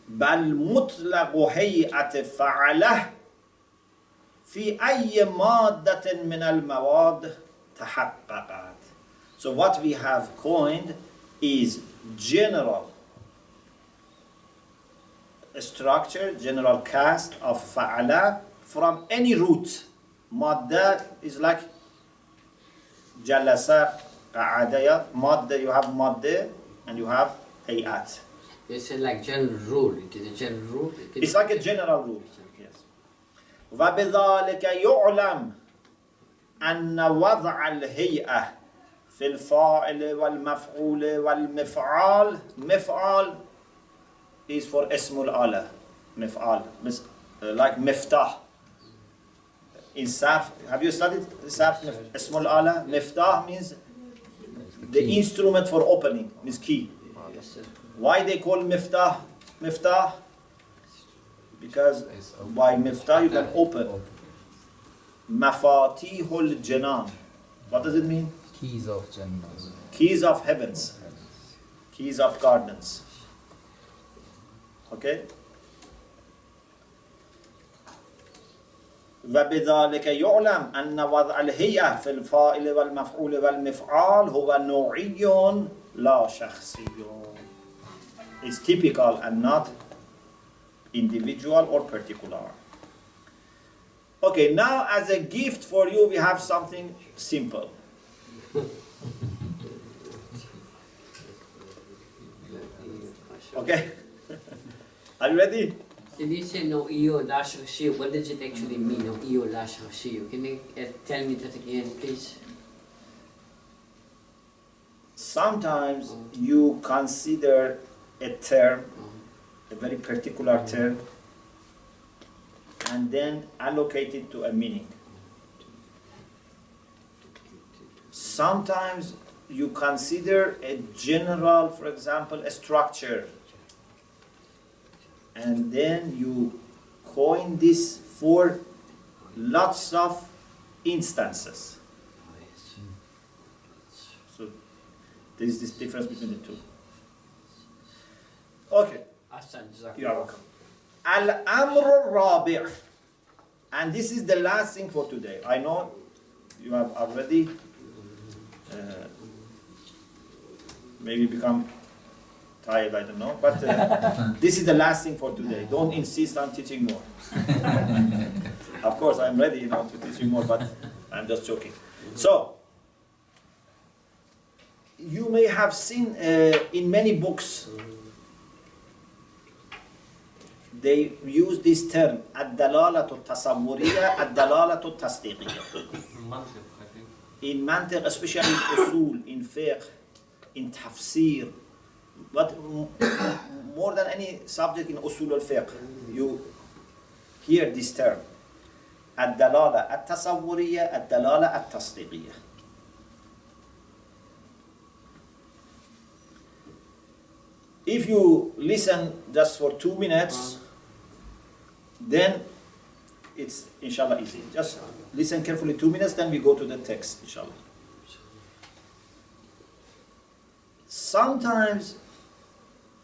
بل مطلق هيئة فعله في أي مادة من المواد تحققت. So what we have coined is general structure, general cast of fa'ala from any root. Madda is like jalasa, qa'adaya. Madda, you have madda and you have hayat. It's like general rule. It is a general rule. It's like a general rule. Yes. وَبِذَلِكَ يُعْلَمْ أَنَّ وَضْعَ الْهَيْئَةِ في الفاعل والمفعول والمفعال. مفعال is for اسم الآلة. مفعال, like مفتاح. In sarf, have you studied sarf? اسم الآلة. مفتاح means the instrument for opening, means key. Yes, sir. Why they call miftah miftah? Because by miftah you can open. Mafatihul Janan. What does it mean? Keys of Jannah. Keys of heavens. Keys of gardens. Okay? وبذلك يعلم أن وضع الهيئة في الفاعل والمفعول والمفعال هو نوعي لا شخصي. It's typical and not individual or particular. Okay, now as a gift for you, we have something simple. Okay? Are you ready? When you say no eo la shakhsiyya, what does it actually mean? No eo la shakhsiyya. Can you tell me that again, please? Sometimes you consider a term, a very particular term, and then allocate it to a meaning. Sometimes you consider a general, for example, a structure, and then you coin this for lots of instances. So there is this difference between the two. Okay. You are welcome. Al-Amr al-Rabi'. And this is the last thing for today. I know you have already maybe become tired, I don't know. But this is the last thing for today. Don't insist on teaching more. Of course, I'm ready to teach you more, but I'm just joking. So, you may have seen in many books, they use this term, الدلالة التصورية, الدلالة التصديقية. Mantiq, I think. In mantiq, especially in usul, in fiqh, in tafsir, but more than any subject in usul al-fiqh, you hear this term. الدلالة التصورية, الدلالة التصديقية. If you listen just for 2 minutes, then it's inshallah easy. Just listen carefully 2 minutes, then we go to the text, inshallah. Sometimes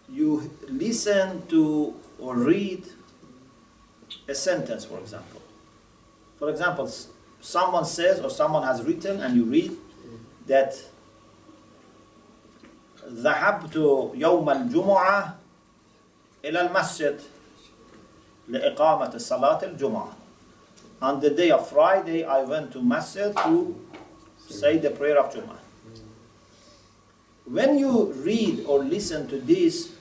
you listen to or read a sentence, for example. For example, someone says or someone has written and you read that ذهبت يوم الجمعة إلى المسجد لإقامة صلاة الجمعة. On the day of Friday, I went to masjid to say the prayer of Jum'ah. When you read or listen to this,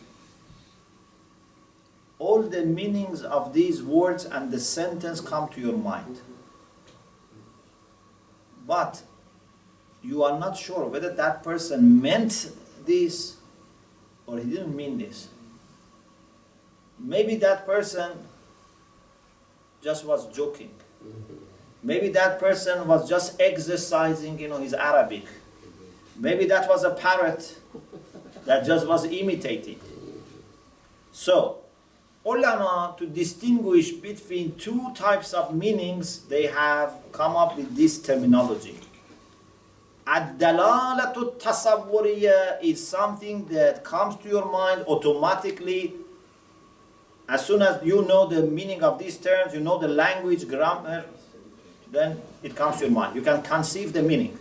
all the meanings of these words and the sentence come to your mind. But you are not sure whether that person meant this or he didn't mean this. Maybe that person just was joking. Maybe that person was just exercising, his Arabic. Maybe that was a parrot that just was imitating. So, ulama, to distinguish between two types of meanings, they have come up with this terminology. Ad-dalalatu tasawwuriyya is something that comes to your mind automatically. As soon as you know the meaning of these terms, you know the language, grammar, then it comes to your mind. You can conceive the meaning.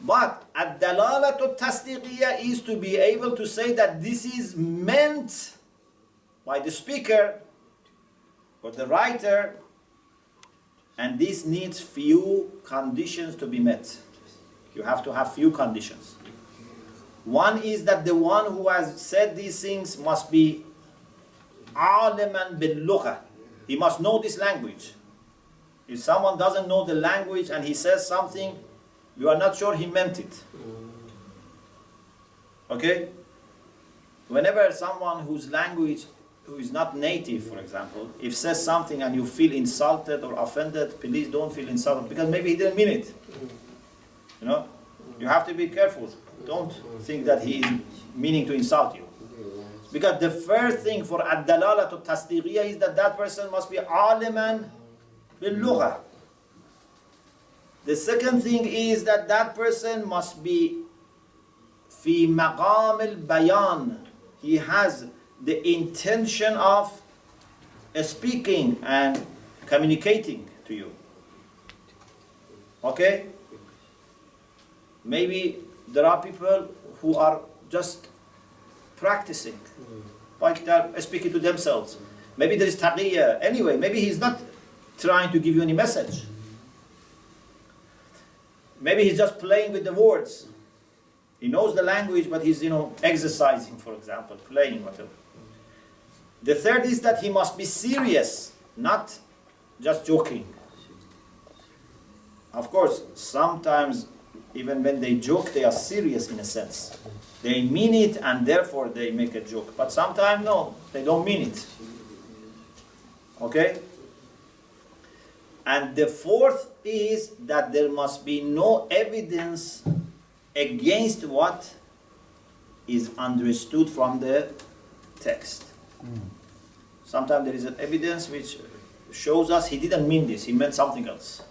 But ad-dalalatu tasdiqiyya is to be able to say that this is meant by the speaker or the writer, and this needs few conditions to be met. You have to have few conditions. One is that the one who has said these things must be aliman bil-lugha. He must know this language. If someone doesn't know the language and he says something, you are not sure he meant it. Okay? Whenever someone whose language, who is not native, for example, if says something and you feel insulted or offended, please don't feel insulted, because maybe he didn't mean it. You have to be careful. Don't think that he is meaning to insult you. Because the first thing for ad-dalalatu tasdiqiyya is that person must be aliman bil-lugha. The second thing is that person must be fi maqam al-bayan. He has the intention of speaking and communicating to you. Okay? Maybe there are people who are just practicing, like they're speaking to themselves. Maybe there is taqiyya. Anyway, maybe he's not trying to give you any message. Maybe he's just playing with the words. He knows the language, but he's, exercising, for example, playing, whatever. The third is that he must be serious, not just joking. Of course, sometimes even when they joke, they are serious in a sense. They mean it and therefore they make a joke. But sometimes, no, they don't mean it. Okay? And the fourth is that there must be no evidence against what is understood from the text. Sometimes there is an evidence which shows us he didn't mean this, he meant something else.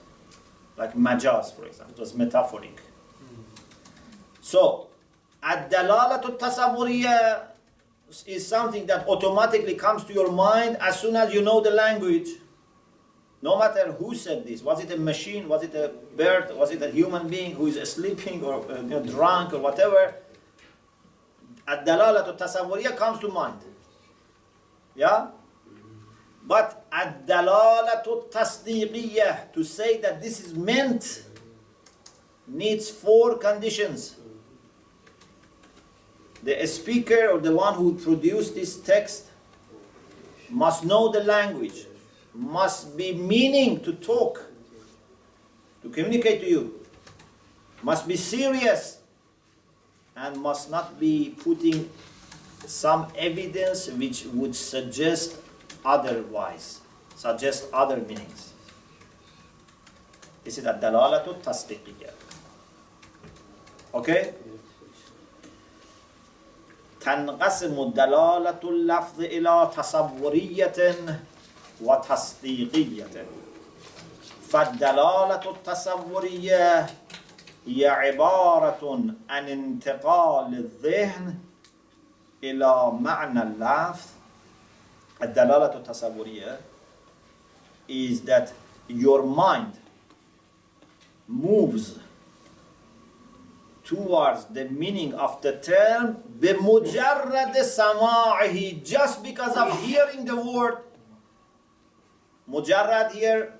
Like Mujaz, for example, it was metaphoric. So, ad-dalalatu tasawwuriyya is something that automatically comes to your mind as soon as you know the language. No matter who said this, was it a machine, was it a bird, was it a human being who is sleeping or drunk or whatever, ad-dalalatu tasawwuriyya comes to mind. Yeah? But ad-dalalatu tasdiqiyah, to say that this is meant, needs 4 conditions. The speaker or the one who produced this text must know the language, must be meaning to talk, to communicate to you, must be serious, and must not be putting some evidence which would suggest otherwise, suggest other meanings. This is ad-dalalatu tasdiqiyya. Okay? تنقسم الدلالة اللفظ إلى تصورية وتصديقية. فالدلالة التصورية هي عبارة عن انتقال الذهن إلى معنى اللفظ. الدلالة التصورية is that your mind moves towards the meaning of the term بمجرد سماعه, just because of hearing the word. مجرد here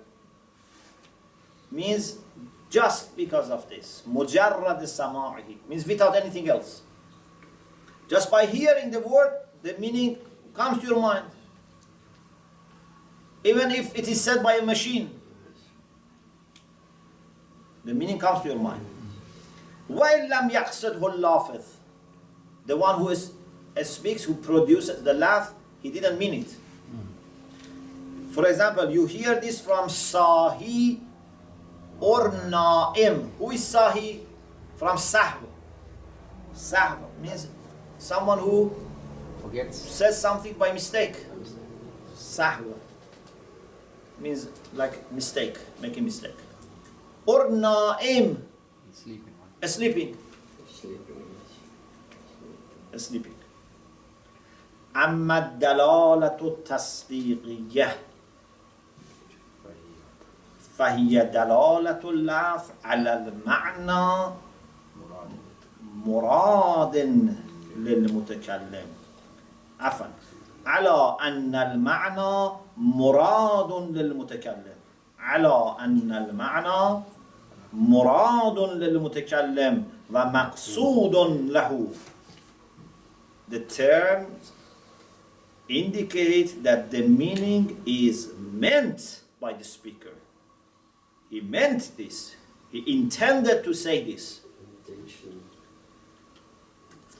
means just because of this. مجرد سماعه means without anything else. Just by hearing the word, the meaning comes to your mind. Even if it is said by a machine, the meaning comes to your mind. وَإِنْ لَمْ يَقْصِدْهُ اللَّافِظ, the one who speaks, who produces the laugh, he didn't mean it. For example, you hear this from Sahi or Na'im. Who is Sahi? From Sahw. Sahw means someone who Forgets. says something by mistake. Sahw means like mistake, make a mistake. Or Na'im, Sleeping. sleeping. Sleeping. أما الدلالة التصديقية فهي دلالة اللفظ على المعنى مراد للمتكلم. عفوا، على أن المعنى مراد للمتكلم. على أن المعنى مراد للمتكلم ومقصود له. The terms indicate that the meaning is meant by the speaker. He meant this. He intended to say this.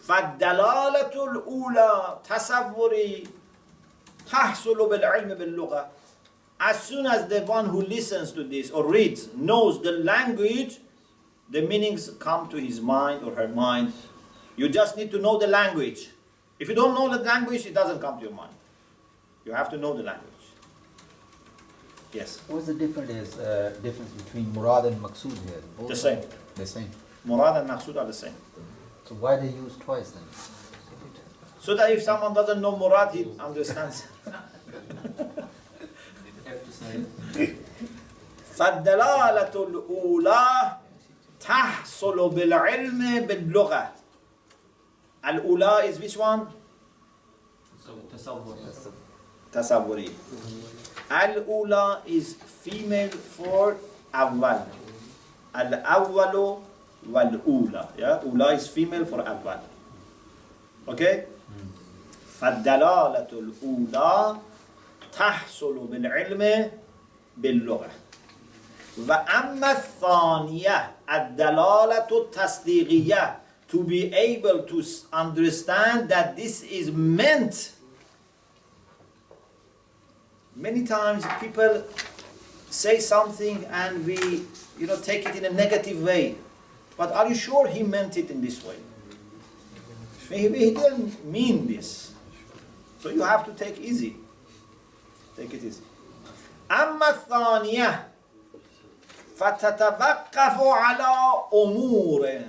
فالدلالة الأولى تصوري تحصل بالعلم باللغة. As soon as the one who listens to this or reads knows the language, the meanings come to his mind or her mind. You just need to know the language. If you don't know the language, it doesn't come to your mind. You have to know the language. Yes. What's the difference between murad and maqsood here? Both The same. The same. Murad and maqsood are the same. So why they use twice then? So that if someone doesn't know murad, he understands. فالدلالة الأولى تحصل بالعلم باللغة. الأولى is which one? تصوري. الأولى is female for أول. الأول والأولى. Yeah? أولى is female for أول. Okay? فالدلالة الأولى تحصل بالعلم باللغة. وأما الثانية الدلالة التصديقية, to be able to understand that this is meant. Many times people say something and we take it in a negative way. But are you sure he meant it in this way? Maybe he didn't mean this. So you have to take easy. Take it easy. أما الثانية فتتوقف على أمور.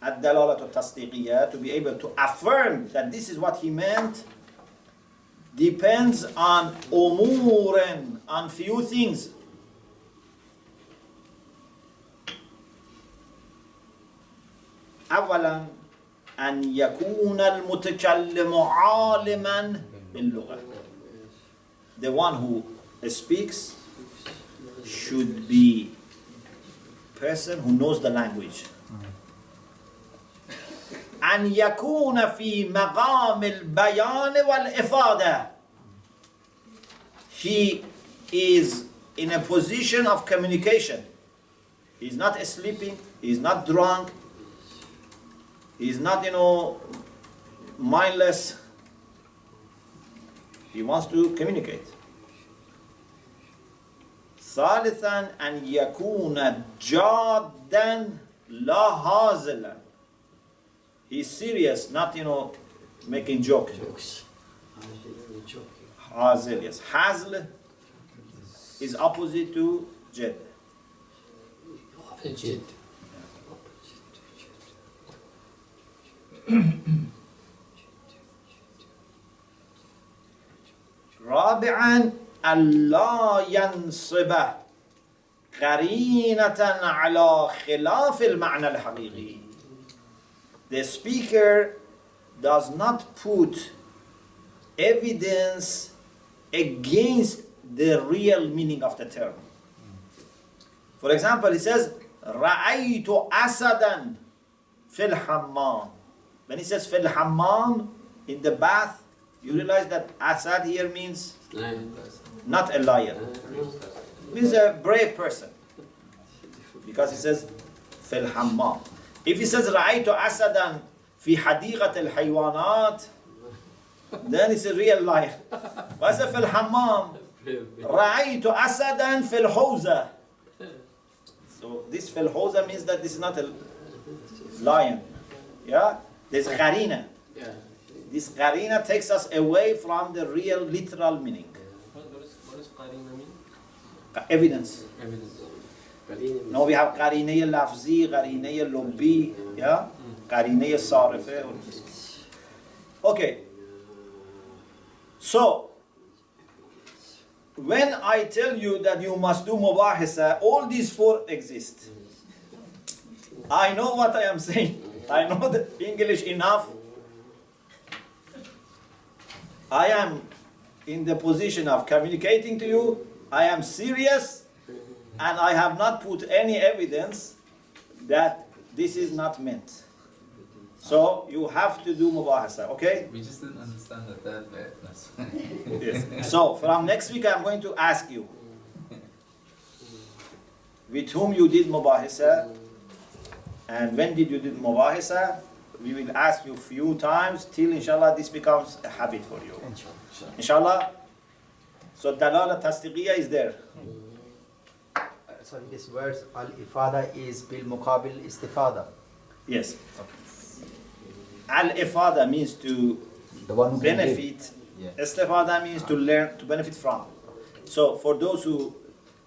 الدلالة التصديقية, to be able to affirm that this is what he meant, depends on أمور, on few things. أولا أن يكون المتكلم عالما باللغة. the one who speaks should be person who knows the language. أن يكون في مقام البيان والإفادة. He is in a position of communication. He's not sleeping, he's not drunk, he's not, mindless. He wants to communicate. ثالثا أن يكون جادا لا هازلا. He's serious, not making jokes. Hazil, yes. Hazl is opposite to jed. رابعا ألا ينصب قرينة على خلاف المعنى الحقيقي. The speaker does not put evidence against the real meaning of the term. For example, he says, رأيت أسدا في الحمام. When he says في الحمام, in the bath, you realize that Asad here means not a liar. It means a brave person. Because he says في الحمام. If he says رأيت أسدا في حديقة الحيوانات, then it's a real liar. But في الحمام رأيت أسدا في الحوزة. So this في الحوزة means that this is not a lion. Yeah? There's qarina. This qarina takes us away from the real literal meaning. What does qarina mean? Evidence. Evidence. No, we have qarina lafzi, qarina lubbi, yeah? Qarina sarifa. Okay. So, when I tell you that you must do mubahisa, all these four exist. I know what I am saying. I know the English enough. I am in the position of communicating to you. I am serious, and I have not put any evidence that this is not meant. So you have to do mubahasa, okay? We just didn't understand the third bit. That's Yes. So from next week, I'm going to ask you with whom you did mubahasa and when did you do mubahasa. We will ask you few times till inshallah this becomes a habit for you. Inshallah. So dalala tasdiqiyya is there. Sorry, this verse al-ifada is bil muqabil istifada. Yes. Al-ifada means to The one who can give. benefit. Yeah. Istifada means to learn, to benefit from. So for those who,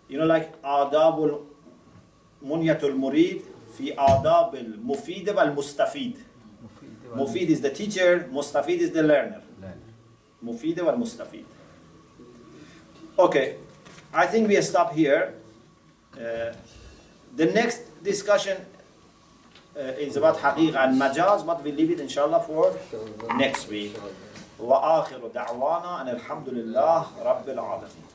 like adabul munyatul murid fi adabil mufid wal mustafid. Mufid is the teacher, mustafid is the learner. Mufid wal mustafid. Okay, I think we stop here. The next discussion is about haqiq and majaz, but we leave it inshallah for next week. وآخر دعوانا أن الحمد لله رب العالمين.